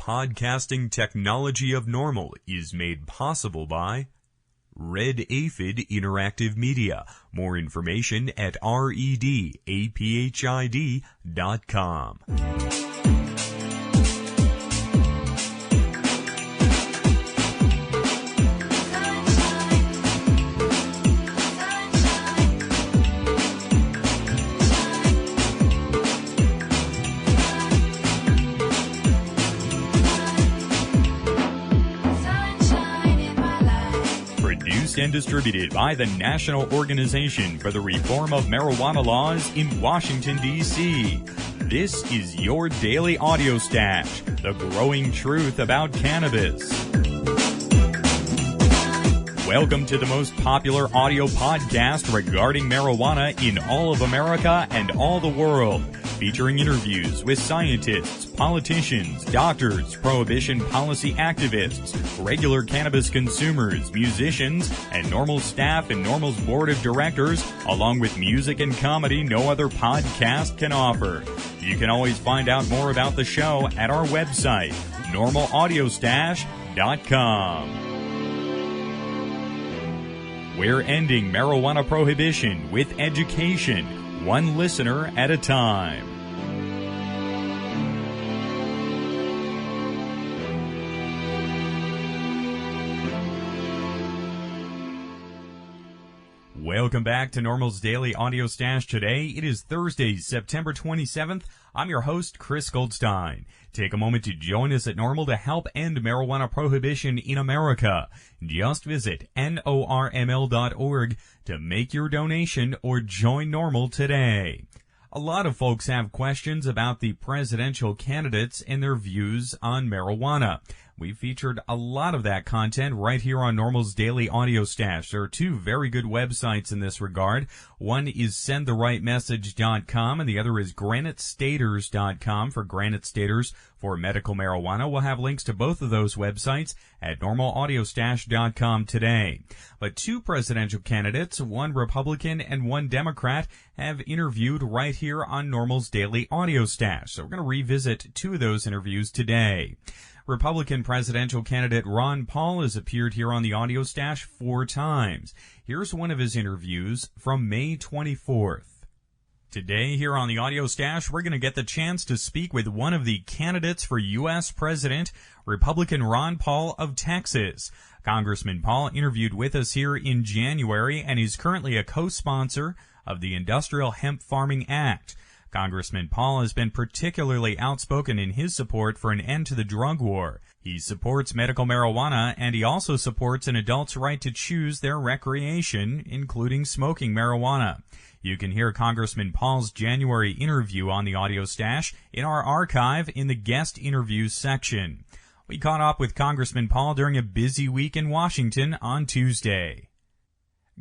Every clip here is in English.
podcasting technology of NORML is made possible by Red Aphid Interactive Media. More information at redaphid.com. And distributed by the National Organization for the Reform of Marijuana Laws in Washington, D.C. This is your daily audio stash, the growing truth about cannabis. Welcome to the most popular audio podcast regarding marijuana in all of America and all the world, featuring interviews with scientists, politicians, doctors, prohibition policy activists, regular cannabis consumers, musicians, and NORML staff and NORML's board of directors, along with music and comedy no other podcast can offer. You can always find out more about the show at our website, NORMLAudiostash.com. We're ending marijuana prohibition with education, one listener at a time. Welcome back to NORML's Daily Audio Stash. Today, it is Thursday, September 27th. I'm your host, Chris Goldstein. Take a moment to join us at NORML to help end marijuana prohibition in America. Just visit norml.org to make your donation or join NORML today. A lot of folks have questions about the presidential candidates and their views on marijuana. We featured a lot of that content right here on NORML's Daily Audio Stash. There are two very good websites in this regard. One is sendtherightmessage.com and the other is granitestaters.com for Granite Staters for medical marijuana. We'll have links to both of those websites at normalaudiostash.com today. But two presidential candidates, one Republican and one Democrat, have interviewed right here on NORML's Daily Audio Stash. So we're going to revisit two of those interviews today. Republican presidential candidate Ron Paul has appeared here on the Audio Stash 4 times. Here's one of his interviews from May 24th. Today here on the Audio Stash, we're going to get the chance to speak with one of the candidates for U.S. President, Republican Ron Paul of Texas. Congressman Paul interviewed with us here in January, and he's currently a co-sponsor of the Industrial Hemp Farming Act. Congressman Paul has been particularly outspoken in his support for an end to the drug war. He supports medical marijuana, and he also supports an adult's right to choose their recreation, including smoking marijuana. You can hear Congressman Paul's January interview on the Audio Stash in our archive in the guest interviews section. We caught up with Congressman Paul during a busy week in Washington on Tuesday.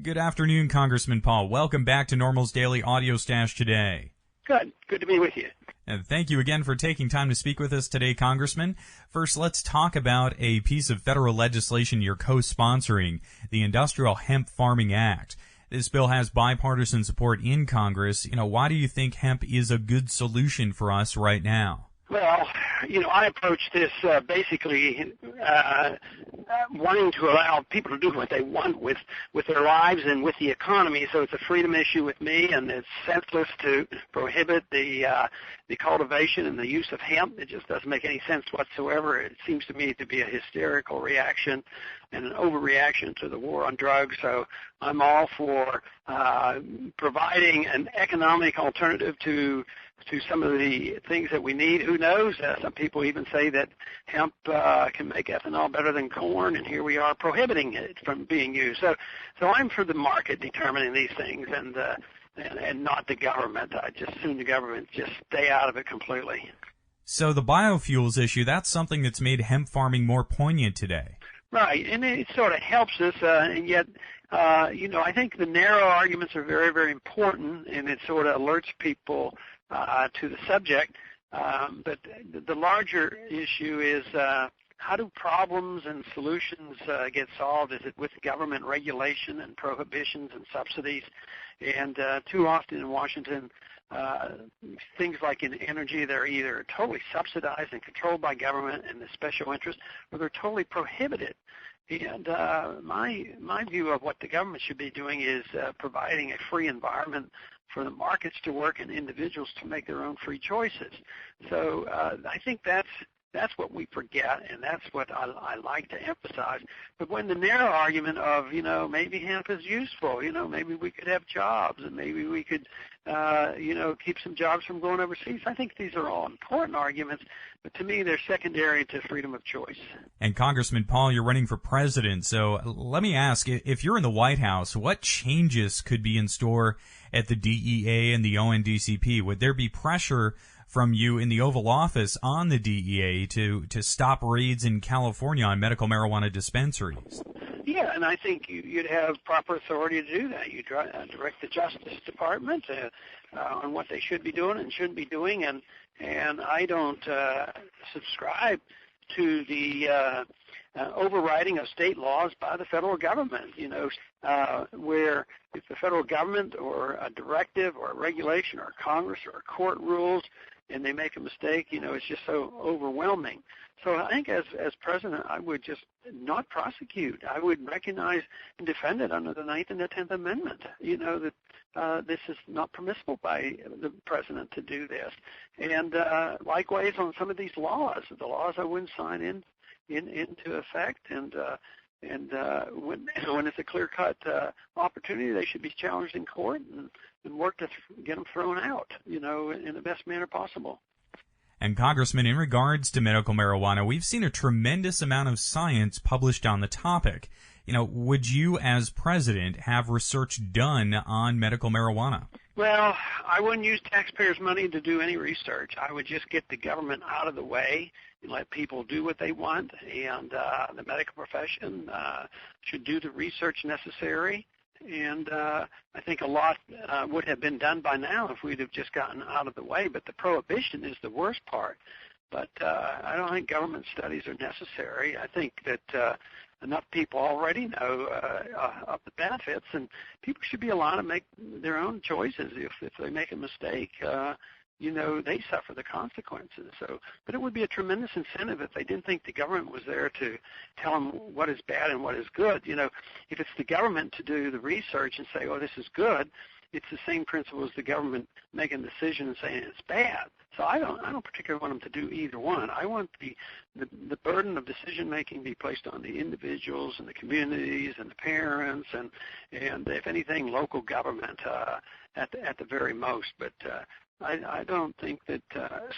Good afternoon, Congressman Paul. Welcome back to NORML's Daily Audio Stash today. Good to be with you. And thank you again for taking time to speak with us today, Congressman. First, let's talk about a piece of federal legislation you're co-sponsoring, the Industrial Hemp Farming Act. This bill has bipartisan support in Congress. Why do you think hemp is a good solution for us right now? Well, I approach this basically wanting to allow people to do what they want with their lives and with the economy. So it's a freedom issue with me, and it's senseless to prohibit the cultivation and the use of hemp. It just doesn't make any sense whatsoever. It seems to me to be a hysterical reaction and an overreaction to the war on drugs. So I'm all for providing an economic alternative to some of the things that we need. Who knows? Some people even say that hemp can make ethanol better than corn, and here we are prohibiting it from being used. So I'm for the market determining these things and not the government. I just assume the government just stay out of it completely. So the biofuels issue, that's something that's made hemp farming more poignant today. Right, and it sort of helps us, and yet, I think the narrow arguments are very, very important, and it sort of alerts people to the subject. But the larger issue is how do problems and solutions get solved? Is it with government regulation and prohibitions and subsidies? And too often in Washington, things like in energy, they're either totally subsidized and controlled by government and the special interest, or they're totally prohibited. And my view of what the government should be doing is providing a free environment for the markets to work and individuals to make their own free choices. So I think that's what we forget, and that's what I like to emphasize. But when the narrow argument of, maybe hemp is useful, maybe we could have jobs, and maybe we could, keep some jobs from going overseas, I think these are all important arguments, but to me they're secondary to freedom of choice. And Congressman Paul, you're running for president, so let me ask, if you're in the White House, what changes could be in store at the DEA and the ONDCP? Would there be pressure from you in the Oval Office on the DEA to stop raids in California on medical marijuana dispensaries? Yeah, and I think you'd have proper authority to do that. You direct the Justice Department on what they should be doing and shouldn't be doing, and I don't subscribe to the overriding of state laws by the federal government, where if the federal government or a directive or a regulation or a Congress or a court rules and they make a mistake, it's just so overwhelming. So I think as president, I would just not prosecute. I would recognize and defend it under the 9th and the 10th Amendment, that this is not permissible by the president to do this. And likewise on some of these laws, the laws I wouldn't sign into effect, and when it's a clear-cut opportunity, they should be challenged in court and work to get them thrown out, in the best manner possible. And Congressman, in regards to medical marijuana, we've seen a tremendous amount of science published on the topic. Would you, as president, have research done on medical marijuana? Well, I wouldn't use taxpayers' money to do any research. I would just get the government out of the way and let people do what they want, and the medical profession should do the research necessary. And I think a lot would have been done by now if we'd have just gotten out of the way, but the prohibition is the worst part. But I don't think government studies are necessary. I think that enough people already know of the benefits, and people should be allowed to make their own choices. If they make a mistake, they suffer the consequences. But it would be a tremendous incentive if they didn't think the government was there to tell them what is bad and what is good. If it's the government to do the research and say, oh, this is good, it's the same principle as the government making a decision and saying it's bad. So I don't particularly want them to do either one. I want the burden of decision making be placed on the individuals and the communities and the parents and if anything, local government at the very most. But I don't think that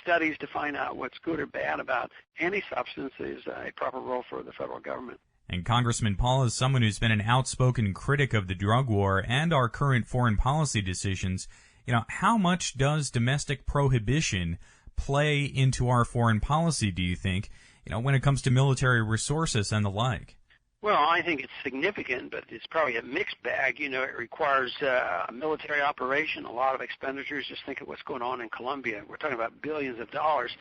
studies to find out what's good or bad about any substance is a proper role for the federal government. And Congressman Paul, is someone who's been an outspoken critic of the drug war and our current foreign policy decisions, how much does domestic prohibition play into our foreign policy, do you think, when it comes to military resources and the like? Well, I think it's significant, but it's probably a mixed bag. It requires a military operation, a lot of expenditures. Just think of what's going on in Colombia. We're talking about billions of dollars.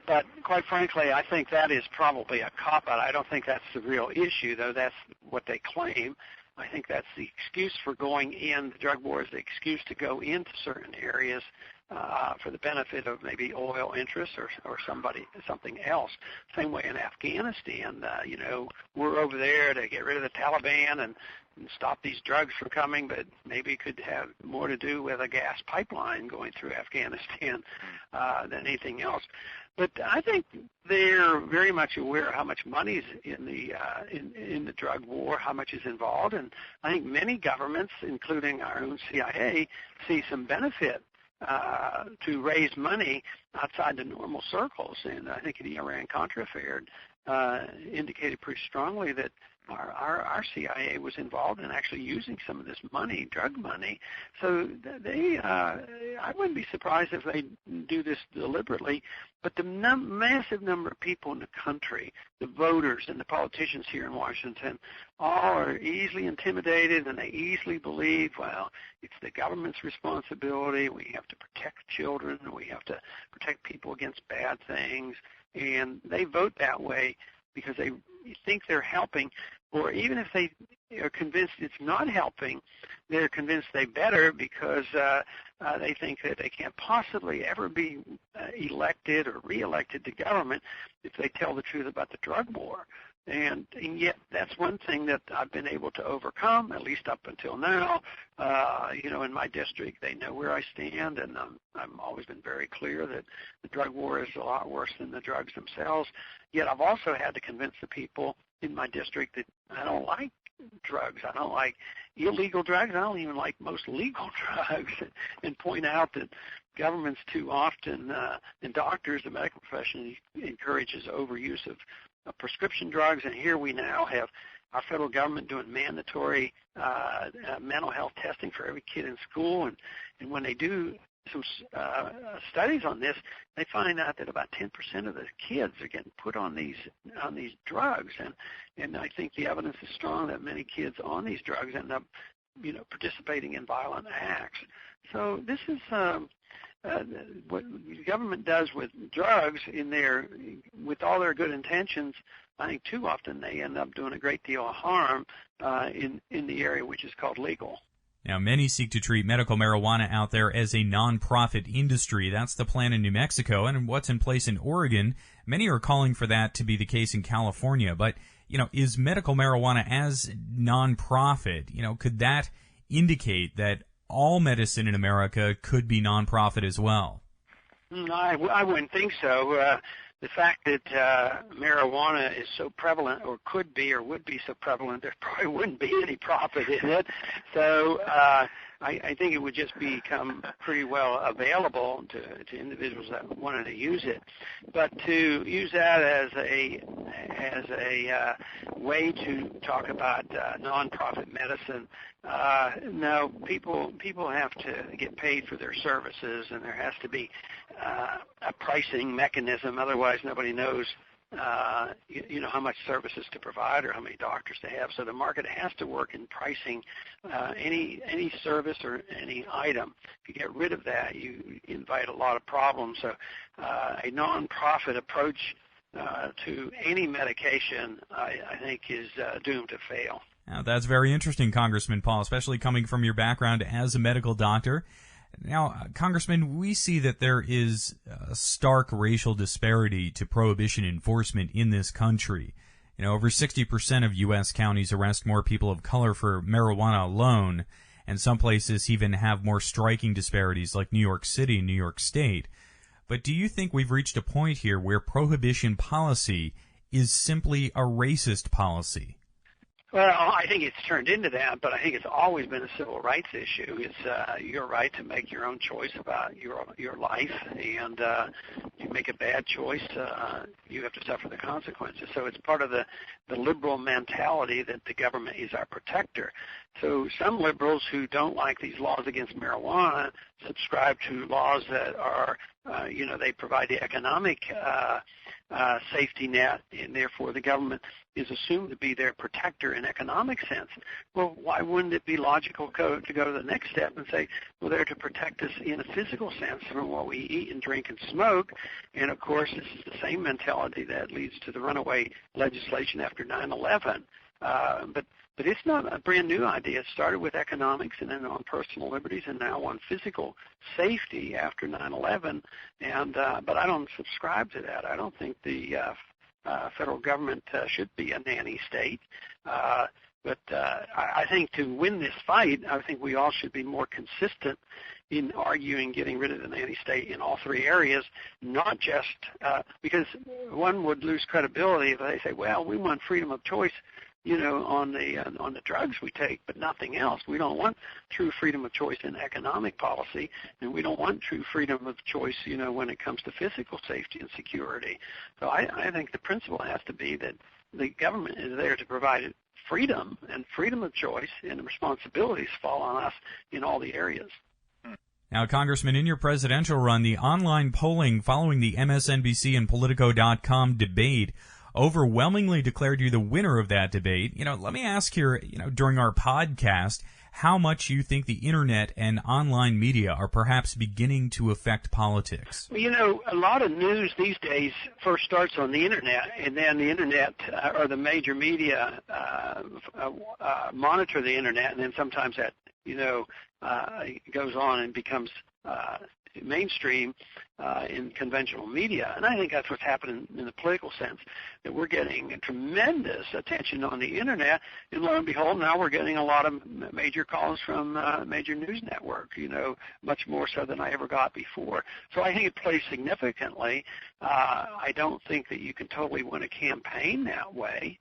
But quite frankly, I think that is probably a cop-out. I don't think that's the real issue, though that's what they claim. I think that's the excuse for going in. The drug war is the excuse to go into certain areas for the benefit of maybe oil interests or something else. Same way in Afghanistan, we're over there to get rid of the Taliban and stop these drugs from coming, but maybe it could have more to do with a gas pipeline going through Afghanistan than anything else. But I think they're very much aware of how much money is in the drug war, how much is involved, and I think many governments, including our own CIA, see some benefit to raise money outside the normal circles. And I think the Iran-Contra affair indicated pretty strongly that our CIA was involved in actually using some of this money, drug money. So I wouldn't be surprised if they do this deliberately. But the massive number of people in the country, the voters and the politicians here in Washington, all are easily intimidated, and they easily believe, well, it's the government's responsibility. We have to protect children. We have to protect people against bad things. And they vote that way because they think they're helping, or even if they are convinced it's not helping, they're convinced they better because they think that they can't possibly ever be elected or reelected to government if they tell the truth about the drug war. And yet that's one thing that I've been able to overcome, at least up until now. In my district, they know where I stand, and I've always been very clear that the drug war is a lot worse than the drugs themselves. Yet I've also had to convince the people in my district that I don't like drugs. I don't like illegal drugs. I don't even like most legal drugs, and point out that governments too often, and doctors, the medical profession, encourages overuse of prescription drugs, and here we now have our federal government doing mandatory mental health testing for every kid in school, and when they do some studies on this, they find out that about 10% of the kids are getting put on these drugs, and I think the evidence is strong that many kids on these drugs end up, participating in violent acts. So this is what the government does with drugs with all their good intentions. I think too often they end up doing a great deal of harm in the area which is called legal. Now, many seek to treat medical marijuana out there as a non-profit industry. That's the plan in New Mexico, and what's in place in Oregon. Many are calling for that to be the case in California. But, is medical marijuana as non-profit, could that indicate that all medicine in America could be non-profit as well? I wouldn't think so. The fact that marijuana is so prevalent, or could be, or would be so prevalent, there probably wouldn't be any profit in it. So I think it would just become pretty well available to individuals that wanted to use it. But to use that as a way to talk about nonprofit medicine, no, people have to get paid for their services, and there has to be a pricing mechanism. Otherwise, nobody knows how much services to provide or how many doctors to have. So the market has to work in pricing any service or any item. If you get rid of that, you invite a lot of problems. So a nonprofit approach to any medication, I think, is doomed to fail. Now, that's very interesting, Congressman Paul, especially coming from your background as a medical doctor. Now, Congressman, we see that there is a stark racial disparity to prohibition enforcement in this country. Over 60% of U.S. counties arrest more people of color for marijuana alone, and some places even have more striking disparities like New York City and New York State. But do you think we've reached a point here where prohibition policy is simply a racist policy? Well, I think it's turned into that, but I think it's always been a civil rights issue. It's your right to make your own choice about your life, and if you make a bad choice, you have to suffer the consequences. So it's part of the liberal mentality that the government is our protector. So some liberals who don't like these laws against marijuana subscribe to laws that are, they provide the economic safety net, and therefore the government is assumed to be their protector in economic sense. Well, why wouldn't it be logical to go to the next step and say, well, they're to protect us in a physical sense from what we eat and drink and smoke? And, of course, this is the same mentality that leads to the runaway legislation after 9/11. But it's not a brand new idea. It started with economics and then on personal liberties and now on physical safety after 9/11. But I don't subscribe to that. I don't think the federal government should be a nanny state. But I think to win this fight, I think we all should be more consistent in arguing getting rid of the nanny state in all three areas, not just because one would lose credibility if they say, well, we want freedom of choice, on the drugs we take, but nothing else. We don't want true freedom of choice in economic policy, and we don't want true freedom of choice, when it comes to physical safety and security. So I think the principle has to be that the government is there to provide freedom and freedom of choice, and the responsibilities fall on us in all the areas. Now, Congressman, in your presidential run, the online polling following the MSNBC and Politico.com debate overwhelmingly declared you the winner of that debate. Let me ask here, during our podcast, how much you think the internet and online media are perhaps beginning to affect politics. Well, a lot of news these days first starts on the internet, and then the internet or the major media monitor the internet, and then sometimes that goes on and becomes mainstream in conventional media. And I think that's what's happening in the political sense, that we're getting tremendous attention on the internet, and lo and behold, now we're getting a lot of major calls from major news network, much more so than I ever got before. So I think it plays significantly. I don't think that you can totally win a campaign that way,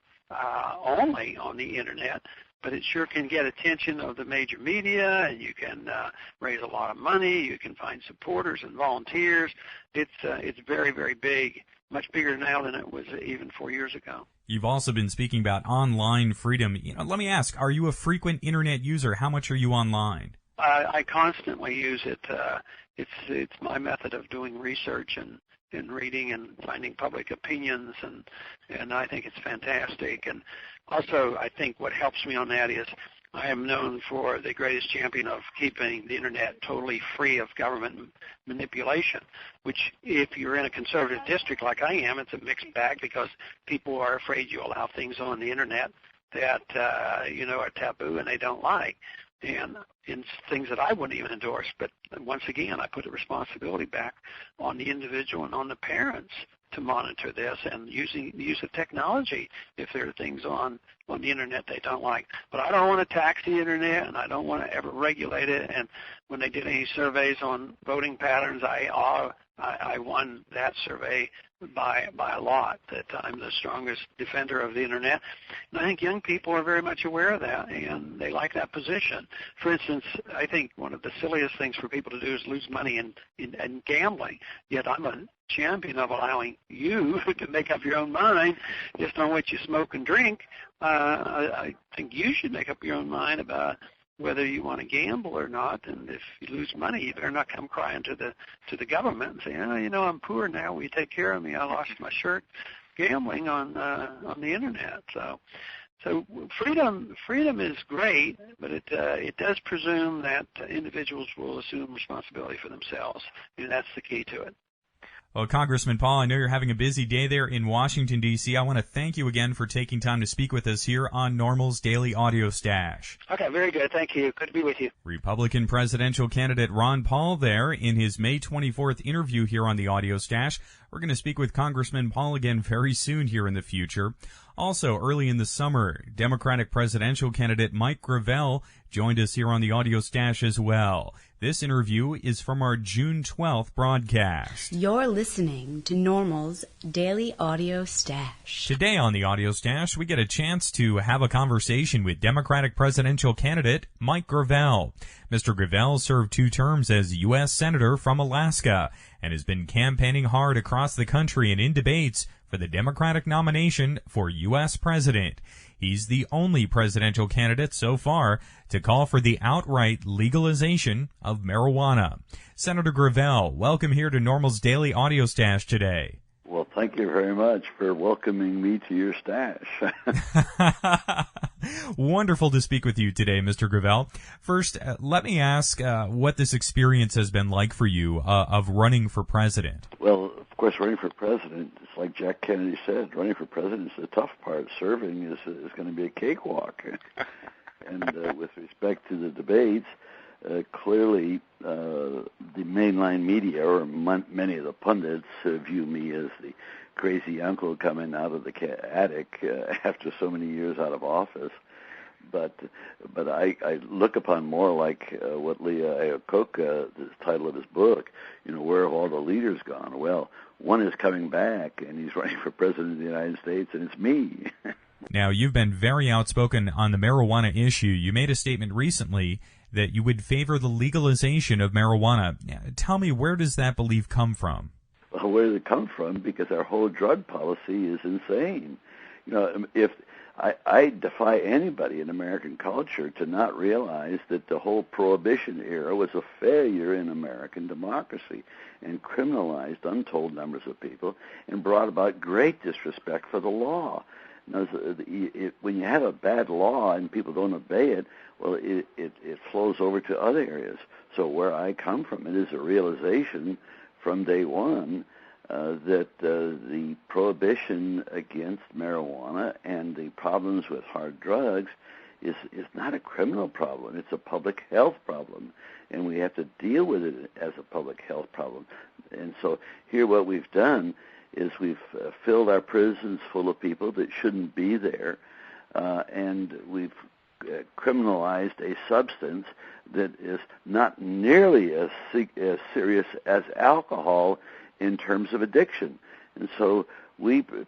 only on the internet, but it sure can get attention of the major media, and you can raise a lot of money. You can find supporters and volunteers. It's very, very big, much bigger now than it was even 4 years ago. You've also been speaking about online freedom. Let me ask, are you a frequent internet user? How much are you online? I constantly use it. It's my method of doing research and reading and finding public opinions, and I think it's fantastic. And also, I think what helps me on that is I am known for the greatest champion of keeping the internet totally free of government manipulation, which if you're in a conservative district like I am, it's a mixed bag because people are afraid you allow things on the internet that are taboo and they don't like, and in things that I wouldn't even endorse. But once again, I put the responsibility back on the individual and on the parents to monitor this and using the use of technology if there are things on the internet they don't like. But I don't want to tax the internet, and I don't want to ever regulate it. And when they did any surveys on voting patterns, I won that survey by a lot, that I'm the strongest defender of the internet. And I think young people are very much aware of that, and they like that position. For instance, I think one of the silliest things for people to do is lose money in gambling, yet I'm a champion of allowing you to make up your own mind just on what you smoke and drink. I think you should make up your own mind about whether you want to gamble or not, and if you lose money, you better not come crying to the government and say, I'm poor now, will you take care of me? I lost my shirt gambling on the internet. So freedom is great, but it does presume that individuals will assume responsibility for themselves, and that's the key to it. Well, Congressman Paul, I know you're having a busy day there in Washington, D.C. I want to thank you again for taking time to speak with us here on NORML's Daily Audio Stash. Okay, very good. Thank you. Good to be with you. Republican presidential candidate Ron Paul there in his May 24th interview here on the Audio Stash. We're going to speak with Congressman Paul again very soon here in the future. Also, early in the summer, Democratic presidential candidate Mike Gravel joined us here on the Audio Stash as well. This interview is from our June 12th broadcast. You're listening to NORML's Daily Audio Stash. Today on the Audio Stash, we get a chance to have a conversation with Democratic presidential candidate Mike Gravel. Mr. Gravel served 2 terms as U.S. Senator from Alaska and has been campaigning hard across the country and in debates for the Democratic nomination for U.S. President. He's the only presidential candidate so far to call for the outright legalization of marijuana. Senator Gravel, welcome here to NORML's Daily Audio Stash today. Well, thank you very much for welcoming me to your stash. Wonderful to speak with you today, Mr. Gravel. First, let me ask what this experience has been like for you of running for president. Well, of course, running for president, it's like Jack Kennedy said, running for president is the tough part. Serving is going to be a cakewalk. And with respect to the debates, clearly the mainline media, or many of the pundits, view me as the crazy uncle coming out of the attic after so many years out of office. But I look upon more like what Leah Iacocca, the title of his book, where have all the leaders gone? Well, one is coming back, and he's running for president of the United States, and it's me. Now, you've been very outspoken on the marijuana issue. You made a statement recently that you would favor the legalization of marijuana. Tell me, where does that belief come from? Well, where does it come from? Because our whole drug policy is insane. If I defy anybody in American culture to not realize that the whole Prohibition era was a failure in American democracy and criminalized untold numbers of people and brought about great disrespect for the law. Now, when you have a bad law and people don't obey it, well, it flows over to other areas. So where I come from, it is a realization from day one that the prohibition against marijuana and the problems with hard drugs is not a criminal problem. It's a public health problem, and we have to deal with it as a public health problem. And so here what we've done is we've filled our prisons full of people that shouldn't be there, and we've criminalized a substance that is not nearly as serious as alcohol in terms of addiction. And so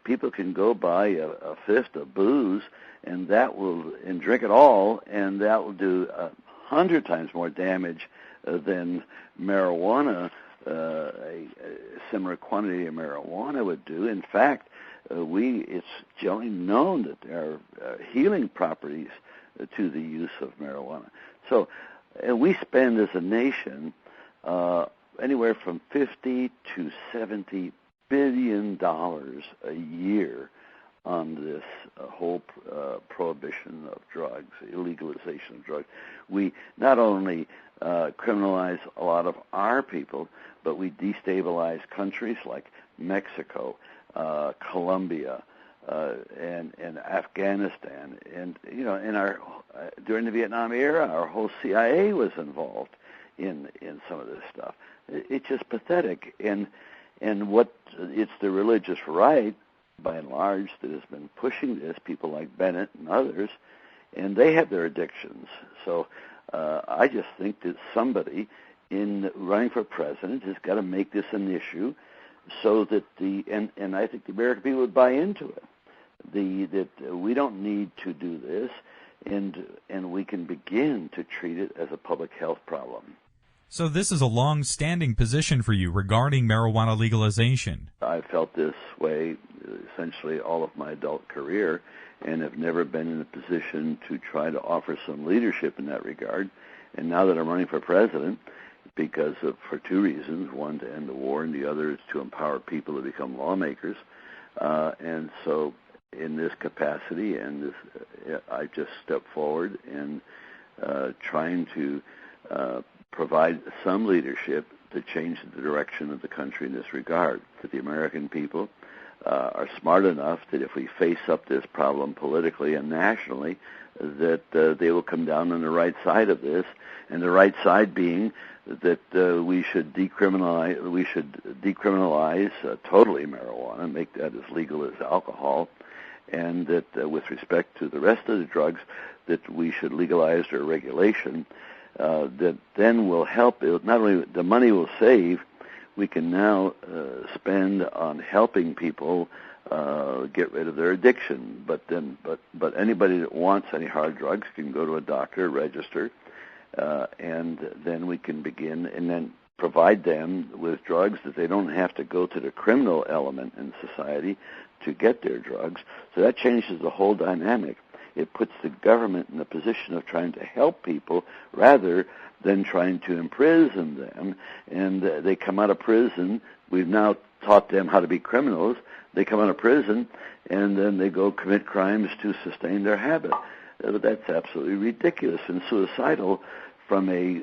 people can go buy a fifth of booze and drink it all, and that will do 100 times more damage than marijuana, a similar quantity of marijuana would do. In fact, it's generally known that there are healing properties to the use of marijuana. So we spend as a nation anywhere from $50 to $70 billion a year on this whole prohibition of drugs, illegalization of drugs. We not only criminalize a lot of our people, but we destabilize countries like Mexico, Colombia, and Afghanistan, and during the Vietnam era, our whole CIA was involved in some of this stuff. It's just pathetic, and it's the religious right, by and large, that has been pushing this. People like Bennett and others, and they have their addictions. So I just think that somebody in running for president has got to make this an issue, so that and I think the American people would buy into it. That we don't need to do this, and we can begin to treat it as a public health problem. So this is a long-standing position for you regarding marijuana legalization. I've felt this way essentially all of my adult career, and have never been in a position to try to offer some leadership in that regard. And now that I'm running for president, for two reasons: one, to end the war, and the other is to empower people to become lawmakers. And so, in this capacity, I just stepped forward and trying to provide some leadership to change the direction of the country in this regard. That the American people are smart enough that if we face up this problem politically and nationally, that they will come down on the right side of this, and the right side being that we should decriminalize totally marijuana, make that as legal as alcohol, and that with respect to the rest of the drugs, that we should legalize their regulation. That then will help. Not only the money will save, we can now spend on helping people get rid of their addiction. But anybody that wants any hard drugs can go to a doctor, register, and then we can begin and then provide them with drugs that they don't have to go to the criminal element in society to get their drugs. So that changes the whole dynamic. It puts the government in the position of trying to help people rather than trying to imprison them. And they come out of prison. We've now taught them how to be criminals. They come out of prison, and then they go commit crimes to sustain their habit. That's absolutely ridiculous and suicidal from a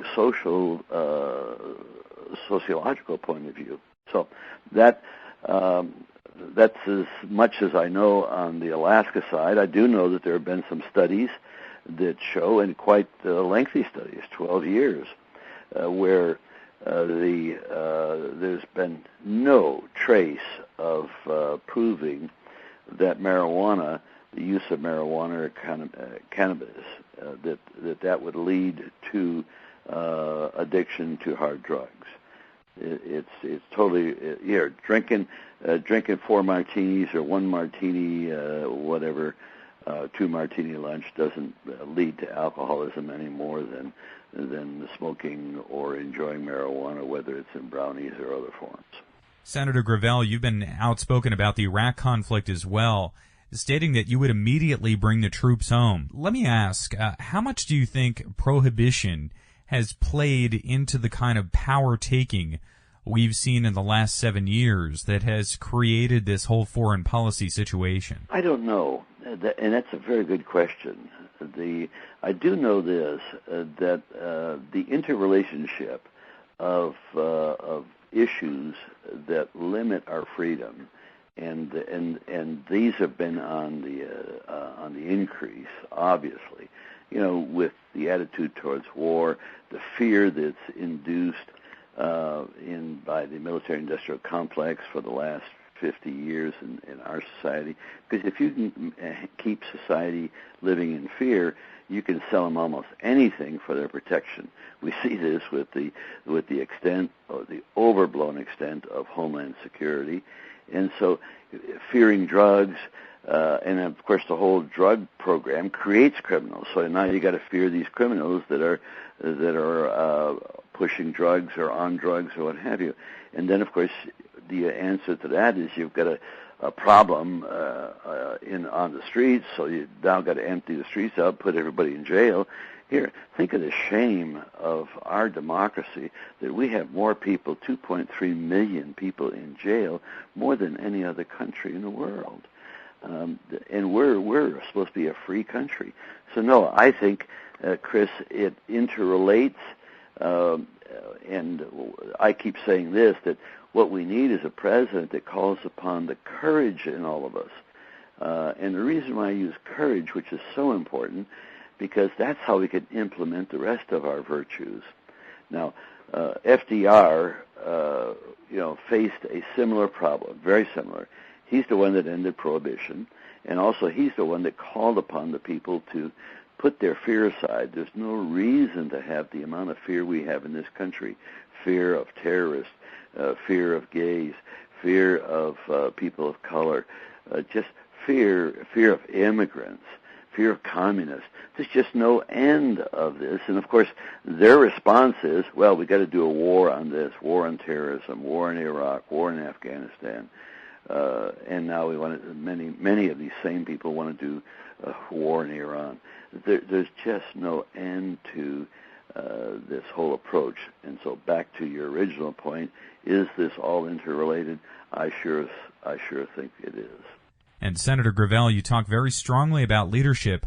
sociological point of view. So that's as much as I know on the Alaska side. I do know that there have been some studies that show, and quite lengthy studies, 12 years, where there's been no trace of proving that marijuana, the use of marijuana or cannabis, that would lead to addiction to hard drugs. It's totally drinking 4 martinis or 1 martini, whatever, 2 martini lunch doesn't lead to alcoholism any more than smoking or enjoying marijuana, whether it's in brownies or other forms. Senator Gravel, you've been outspoken about the Iraq conflict as well. stating that you would immediately bring the troops home. Let me ask, how much do you think prohibition has played into the kind of power-taking we've seen in the last 7 years that has created this whole foreign policy situation? I don't know, and that's a very good question. I do know this, that the interrelationship of issues that limit our freedom, and these have been on the increase, obviously. You know, with the attitude towards war, the fear that's induced by the military-industrial complex for the last 50 years in our society. Because if you can keep society living in fear, you can sell them almost anything for their protection. We see this with the extent, or the overblown extent, of Homeland Security, and so fearing drugs, and of course the whole drug program creates criminals. So now you got to fear these criminals that are pushing drugs or on drugs or what have you. And then of course the answer to that is you've got a problem on the streets, so you now got to empty the streets out, put everybody in jail. Here, think of the shame of our democracy that we have more people, 2.3 million people in jail, more than any other country in the world. And we're supposed to be a free country. So no, I think, Chris, it interrelates, and I keep saying this, that what we need is a president that calls upon the courage in all of us. And the reason why I use courage, which is so important, because that's how we can implement the rest of our virtues. Now, FDR, faced a similar problem, very similar. He's the one that ended prohibition, and also he's the one that called upon the people to put their fear aside. There's no reason to have the amount of fear we have in this country: fear of terrorists, fear of gays, fear of people of color, just fear of immigrants, fear of communists. There's just no end of this. And of course, their response is, well, we got to do a war on this, war on terrorism, war in Iraq, war in Afghanistan. And now we want to, many of these same people want to do a war in Iran. There's just no end to this whole approach. And so back to your original point, is this all interrelated? I sure think it is. And Senator Gravel, you talk very strongly about leadership.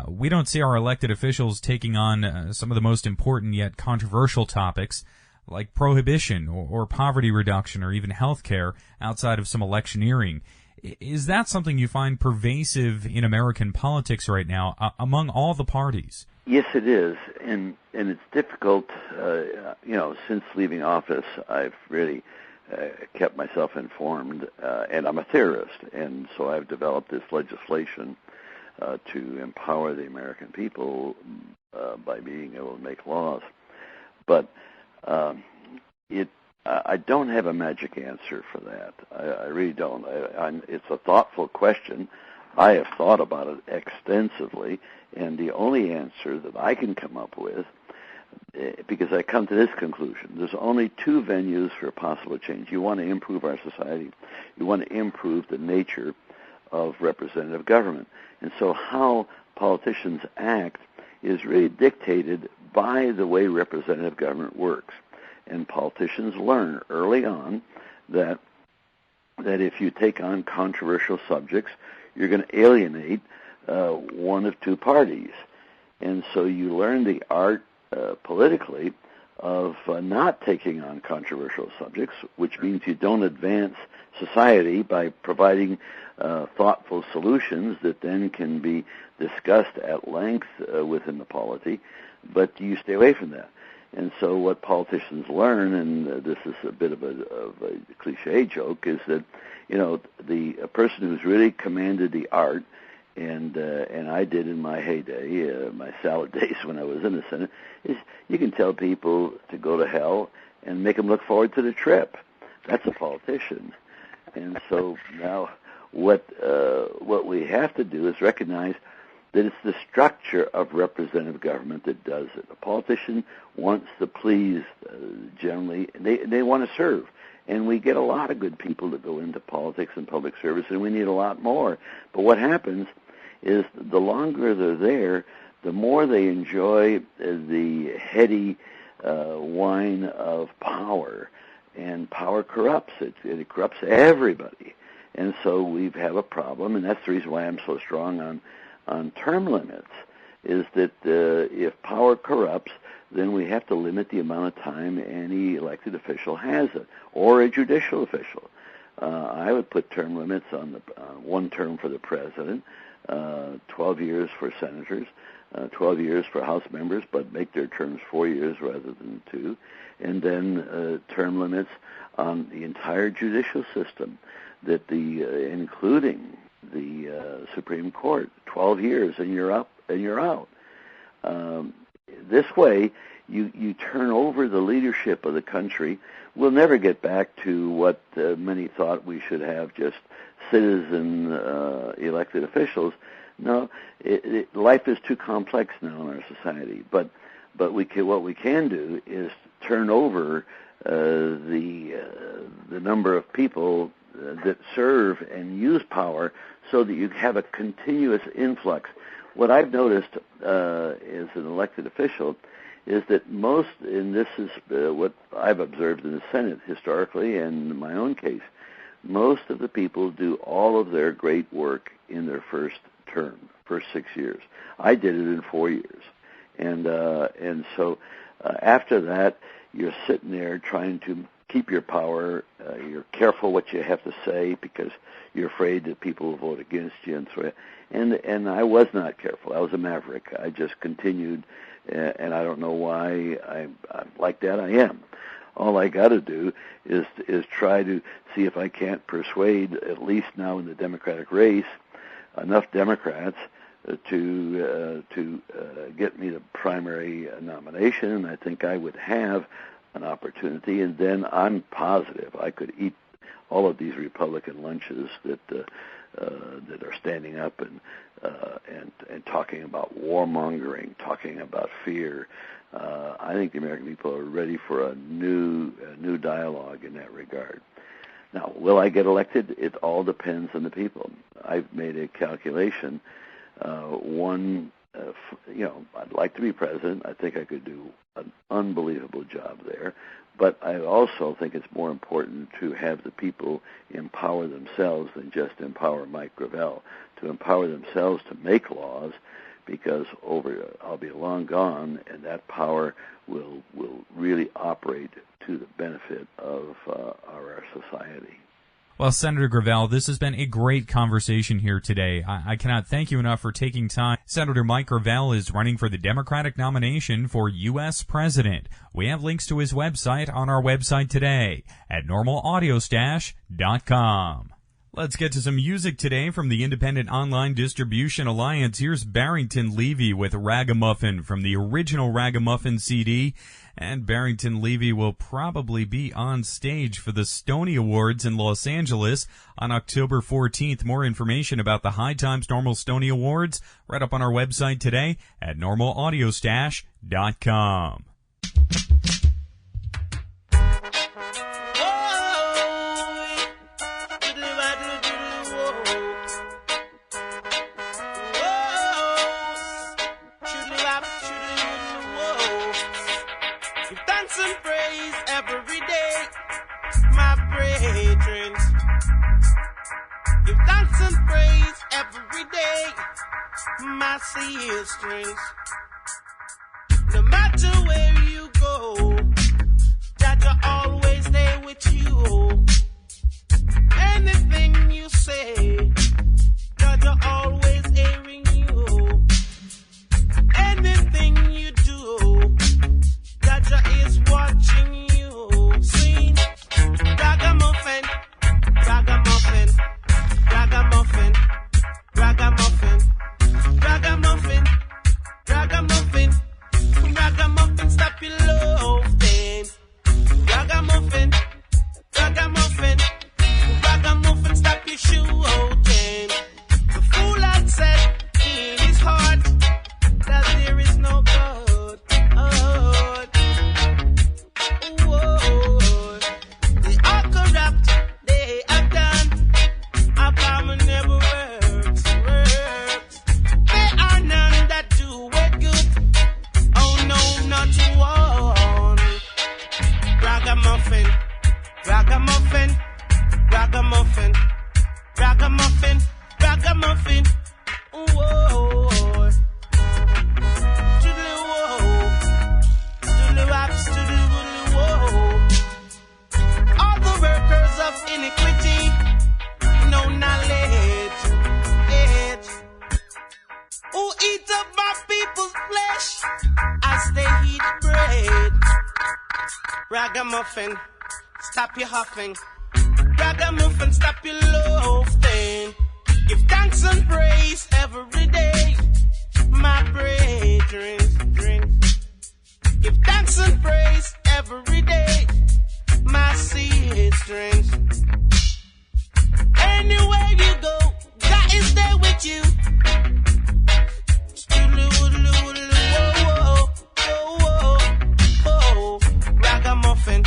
We don't see our elected officials taking on some of the most important yet controversial topics, like prohibition or poverty reduction or even health care, outside of some electioneering. Is that something you find pervasive in American politics right now among all the parties? Yes, it is, and it's difficult. Since leaving office, I've really kept myself informed, and I'm a theorist, and so I've developed this legislation to empower the American people by being able to make laws. But I don't have a magic answer for that. I really don't. It's a thoughtful question. I have thought about it extensively, and the only answer that I can come up with, because I come to this conclusion, there's only two venues for possible change. You want to improve our society. You want to improve the nature of representative government. And so how politicians act is really dictated by the way representative government works. And politicians learn early on that if you take on controversial subjects, you're going to alienate one of two parties. And so you learn the art politically of not taking on controversial subjects, which means you don't advance society by providing thoughtful solutions that then can be discussed at length within the polity, but you stay away from that. And so what politicians learn, and this is a bit of a cliche joke, is that, the person who's really commanded the art, and I did in my heyday, my salad days when I was in the Senate, is you can tell people to go to hell and make them look forward to the trip. That's a politician. And so now what we have to do is recognize that it's the structure of representative government that does it. A politician wants to please, generally, they want to serve. And we get a lot of good people to go into politics and public service, and we need a lot more. But what happens is the longer they're there, the more they enjoy the heady wine of power. And power corrupts. It corrupts everybody. And so we have a problem, and that's the reason why I'm so strong on term limits, is that if power corrupts, then we have to limit the amount of time any elected official has it, or a judicial official. I would put term limits on the one term for the president, 12 years for senators, 12 years for House members, but make their terms 4 years rather than 2, and then term limits on the entire judicial system, that including the Supreme Court, 12 years, and you're up and you're out. This way, you turn over the leadership of the country. We'll never get back to what many thought we should have, just citizen elected officials. No, life is too complex now in our society. But what we can do is turn over the number of people that serve and use power, so that you have a continuous influx. What I've noticed as an elected official is that most, and this is what I've observed in the Senate historically and in my own case, most of the people do all of their great work in their first term, first 6 years. I did it in 4 years. And so after that, you're sitting there trying to keep your power. You're careful what you have to say because you're afraid that people will vote against you and throw. And I was not careful. I was a maverick. I just continued, and I don't know why I'm like that. I am. All I got to do is try to see if I can't persuade, at least now in the Democratic race, enough Democrats to get me the primary nomination, and I think I would have an opportunity. And then I'm positive I could eat all of these Republican lunches that are standing up and talking about warmongering, talking about fear. I think the American people are ready for a new dialogue in that regard. Now, will I get elected? It all depends on the people. I've made a calculation. I'd like to be president. I think I could do an unbelievable job there. But I also think it's more important to have the people empower themselves than just empower Mike Gravel, to empower themselves to make laws, because I'll be long gone, and that power will really operate to the benefit of our society. Well, Senator Gravel, this has been a great conversation here today. I cannot thank you enough for taking time. Senator Mike Gravel is running for the Democratic nomination for U.S. President. We have links to his website on our website today at normalaudiostash.com. Let's get to some music today from the Independent Online Distribution Alliance. Here's Barrington Levy with Ragamuffin from the original Ragamuffin CD. And Barrington Levy will probably be on stage for the Stony Awards in Los Angeles on October 14th. More information about the High Times Normal Stony Awards right up on our website today at normalaudiostash.com. My C strings. No matter where you go, that will always stay with you. Anything you say, that will always hearing you. Anything you do, that is watching you. Sing, ragamuffin, ragamuffin, ragamuffin, ragamuffin. Ragamuffin, ragamuffin, ragamuffin, stop your loafing. Ragamuffin, ragamuffin, ragamuffin, stop your shoe. Ragamuffin, stop your huffing. Ragamuffin, stop your loafing. Give thanks and praise every day. My brethren, drink. Give thanks and praise every day. My sisters. Anywhere you go, God is there with you. Ragamuffin,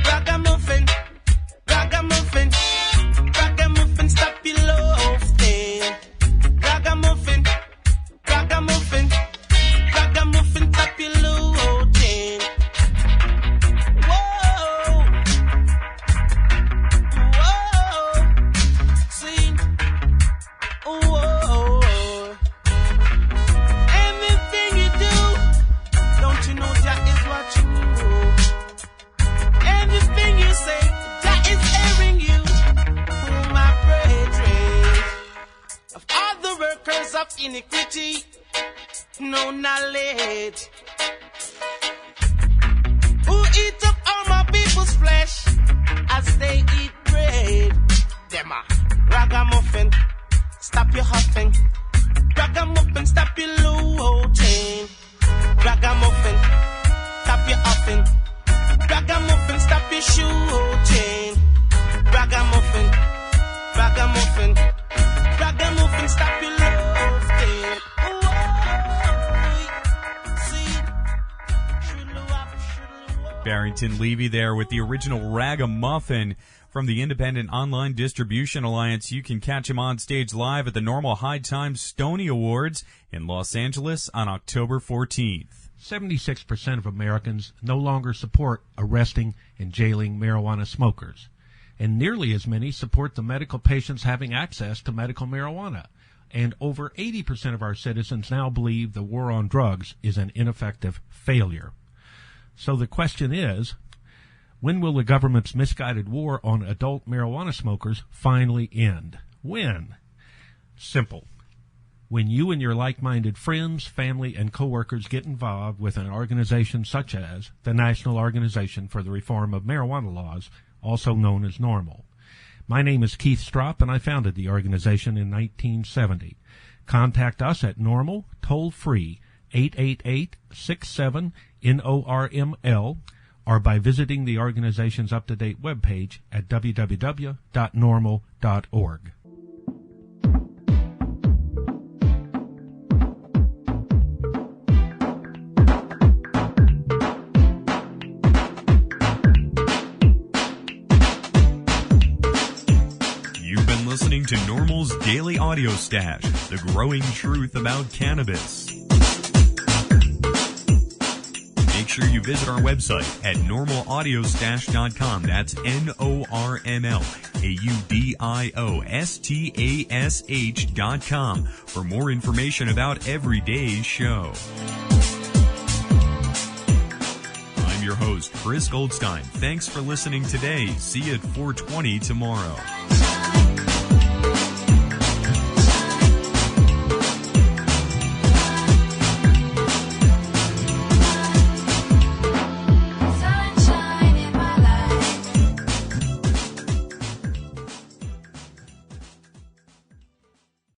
ragamuffin, ragamuffin, ragamuffin, ragamuffin, stop your loafing. Ragamuffin, ragamuffin, ragamuffin, stop your loafing. Whoa, whoa, see, whoa. Anything you do, don't you know that is watching you? Anything you say, that is hearing you. Oh, my brethren, of all the workers of iniquity, no knowledge. Who eat up all my people's flesh as they eat bread? Them a ragamuffin, stop your huffing. Ragamuffin, stop your looting. Ragamuffin, stop your huffing. Ragamuffin, stop your shooting. Ragamuffin, ragamuffin, ragamuffin, stop your lofting. Barrington Levy there with the original Ragamuffin from the Independent Online Distribution Alliance. You can catch him on stage live at the Normal High Times Stony Awards in Los Angeles on October 14th. 76% of Americans no longer support arresting and jailing marijuana smokers, and nearly as many support the medical patients having access to medical marijuana. And over 80% of our citizens now believe the war on drugs is an ineffective failure. So the question is, when will the government's misguided war on adult marijuana smokers finally end? When? Simple. When you and your like-minded friends, family, and coworkers get involved with an organization such as the National Organization for the Reform of Marijuana Laws, also known as NORML. My name is Keith Stropp, and I founded the organization in 1970. Contact us at NORML, toll-free, 888-67-NORML, or by visiting the organization's up-to-date webpage at www.normal.org. You've been listening to NORML's Daily Audio Stash, the growing truth about cannabis. Make sure you visit our website at normalaudiostash.com. That's NORMLAUDIOSTASH.com for more information about every day's show. I'm your host, Chris Goldstein. Thanks for listening today. See you at 4:20 tomorrow.